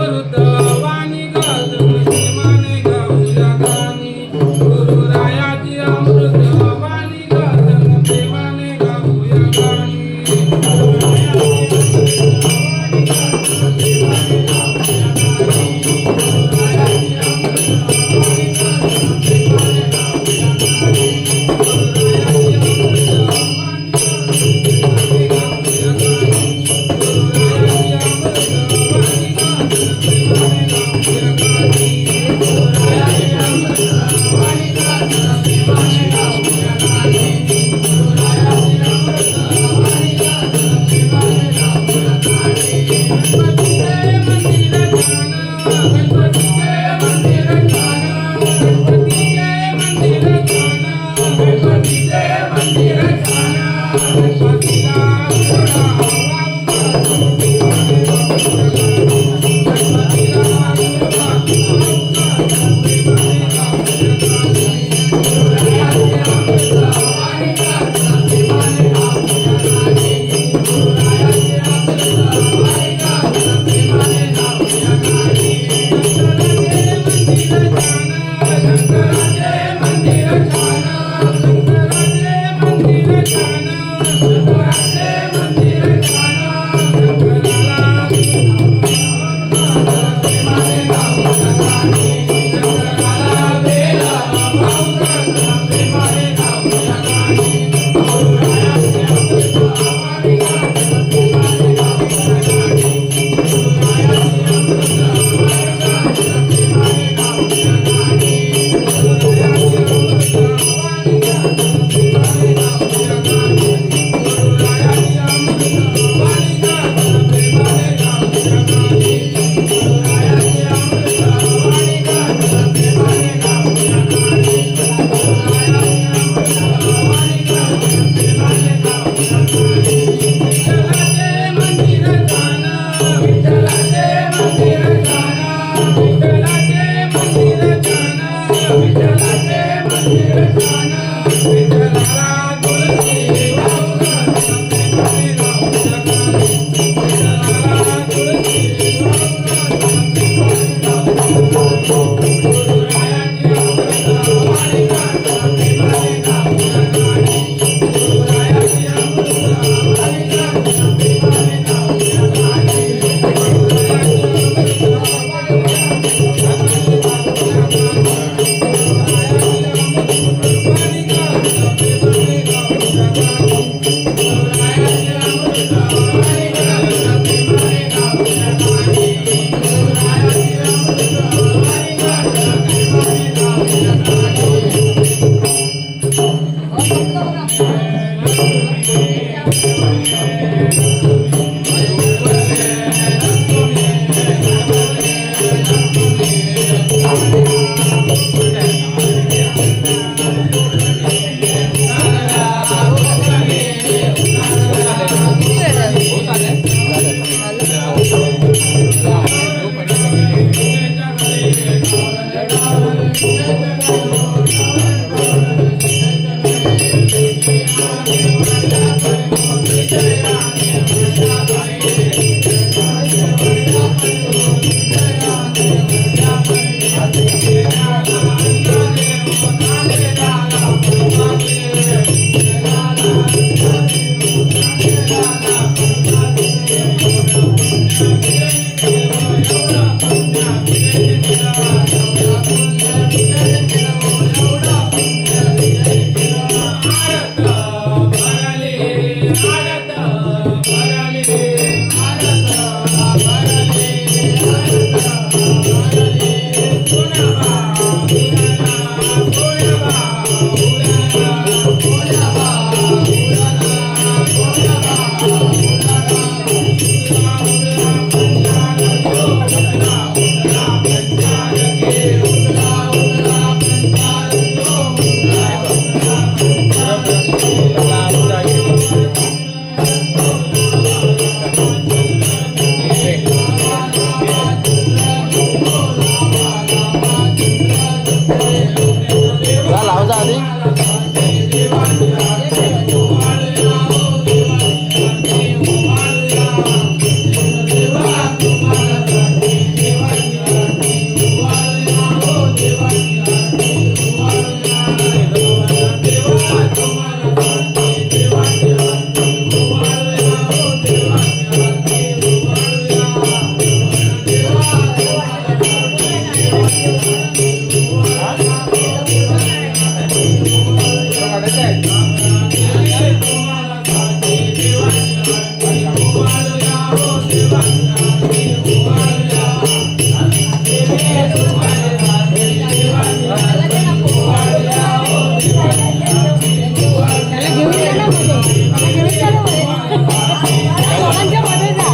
अमृत वाणी Gazan प्रेमाने गाऊया गाणी गुरुरायाची अमृत वाणी Gazan प्रेमाने गाऊया गाणी Yeah. त्याला घेऊन या ना मध्ये, त्याला घेऊन या ना मध्ये. दोघांच्या मध्ये जा.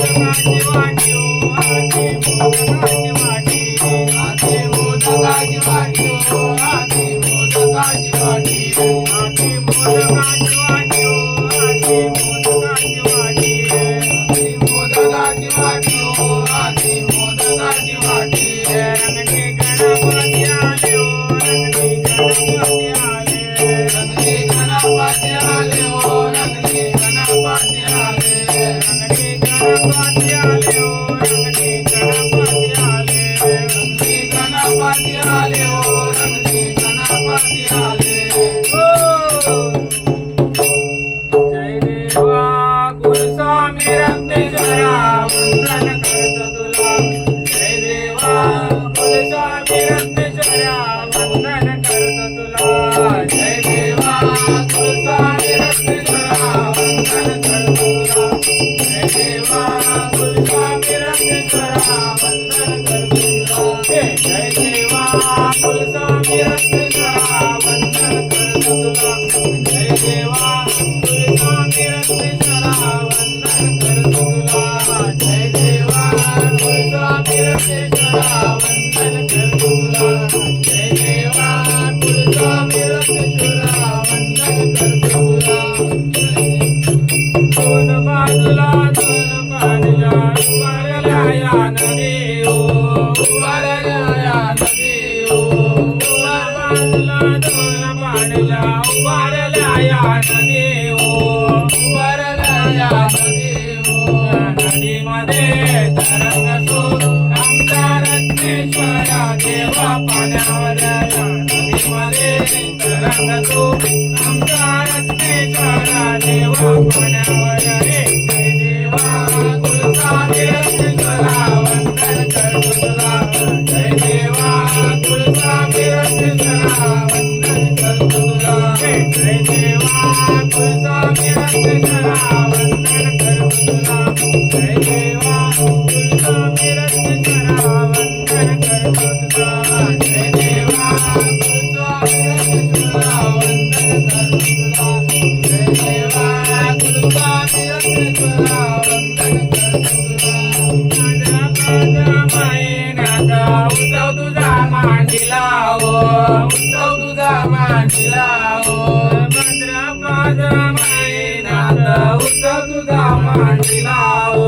मोदकाची वाटी ओ हाती मोदकाची वाटी हाती मोदकाची वाटी ओ हाती मोदकाची वाटी हाती मोदकाची वाटी ओ हाती मोदकाची वाटी हाती मोदकाची वाटी ओ हाती मोदकाची वाटी रंगणे गणपती आले ओ रंगणे गणपती आले रंगणे गणपती आले ओ रंगणे गणपती आले रंगणे गणपती आले ओ रंगणे गणपती आले रंगणे गणपती आले ओ रंगणे गणपती आले ओ जय देवा गुरुस्वामी रत्नेश्वरा वंदन करतो तुला जय देवा गुरुस्वामी रत्नेश्वरा वंदन करतो तुला जय देवा गुरुस्वामी रत्नेश्वरा वंदन करतो तुला जय देवा गुरुस्वामी रत्नेश्वरा वंदन करतो तुला जय देवा गुरुस्वामी रत्नेश्वरा वंदन करतो तुला जय देवा गुरुस्वामी रत्नेश्वरा वंदन करतो तुला जय देवा गुरुस्वामी रत्नेश्वरा वंदन करतो तुला जय देवा गुरुस्वामी रत्नेश्वरा वंदन करतो तुला दोन बाजूला उभारल्या या नदी ओ उभारल्या या नदी ओ बाजूला दोन पाण्याच्या उभारल्या या नदी ओ उभारल्या या नदी ओ नदीमध्ये तरंग तो आमचा रत्नेश्वरा देवा पाण्यावरल्या नदीमध्ये तरंग तो आमचा रत्नेश्वरा देवा पाण्यावरल्या जय देवा गुरुस्वामी रत्नेश्वरा वंदन करतो तुला जय देवा गुरुस्वामी रत्नेश्वरा वंदन करतो तुला जय देवा गुरुस्वामी रत्नेश्वरा वंदन करतो तुला जय देवा गुरुस्वामी रत्नेश्वरा वंदन करतो तुला जय देवा गुरुस्वामी रत्नेश्वरा वंदन करतो तुला जय देवा गुरुस्वामी रत्नेश्वरा वंदन करतो तुला माझा मायनाचा उत्सव तुझा मांडीला ओ उत्सव तुझा मांडीला ओ भाद्रपद मायनाचा उत्सव तुझा मांडीला ओ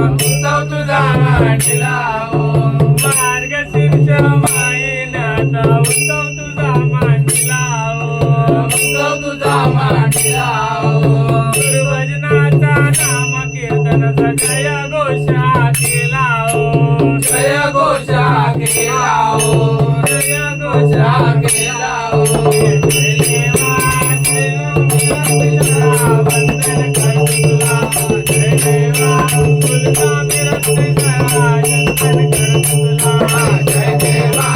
उत्सव तुझा मांडीला ओ मार्गशीर्ष मायनाचा उत्सव तुझा मांडीला ओ उत्सव तुझा मांडीला ओ गुरुभजनाचा नाम कीर्तनाचा जय घोषा केला ओ जय घोषा केला ओ जय घोषा केला ओ जय देवा वंदन करतो तुला जय देवा गुरुस्वामी रत्नेश्वरा वंदन करतो तुला जय देवा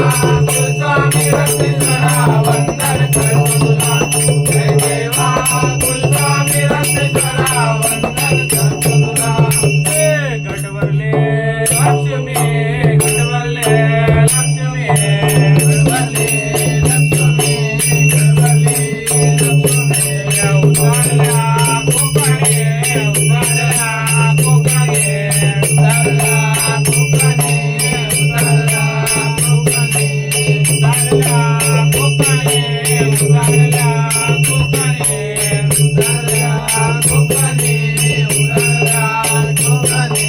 गुरुस्वामी रत्नेश्वरा वंदन करतो तुला जय देवा गुरुस्वामी रत्नेश्वरा वंदन करतो तुला गडवरले लक्ष्मी गडवरले लक्ष्मी गडवरले लक्ष्मी गडवरले लक्ष्मी उतारल्या कोकणे उतारल्या कोकणे उतारल्या कोकणे उतारल्या कोकणे उतारल्या कोकणे उतारल्या कोकणे उतारल्या कोकणे उतारल्या कोकणे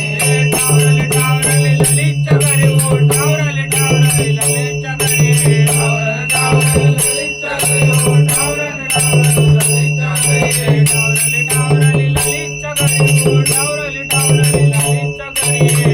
टावरले टावरले ललितच्या घरी ओ टावरले टावरले ललितच्या घरी टावरले टावरले ललितच्या घरी ओ टावरले टावरले ललितच्या घरी टावरले टावरले ललितच्या घरी ओ टावरले टावरले ललितच्या घरी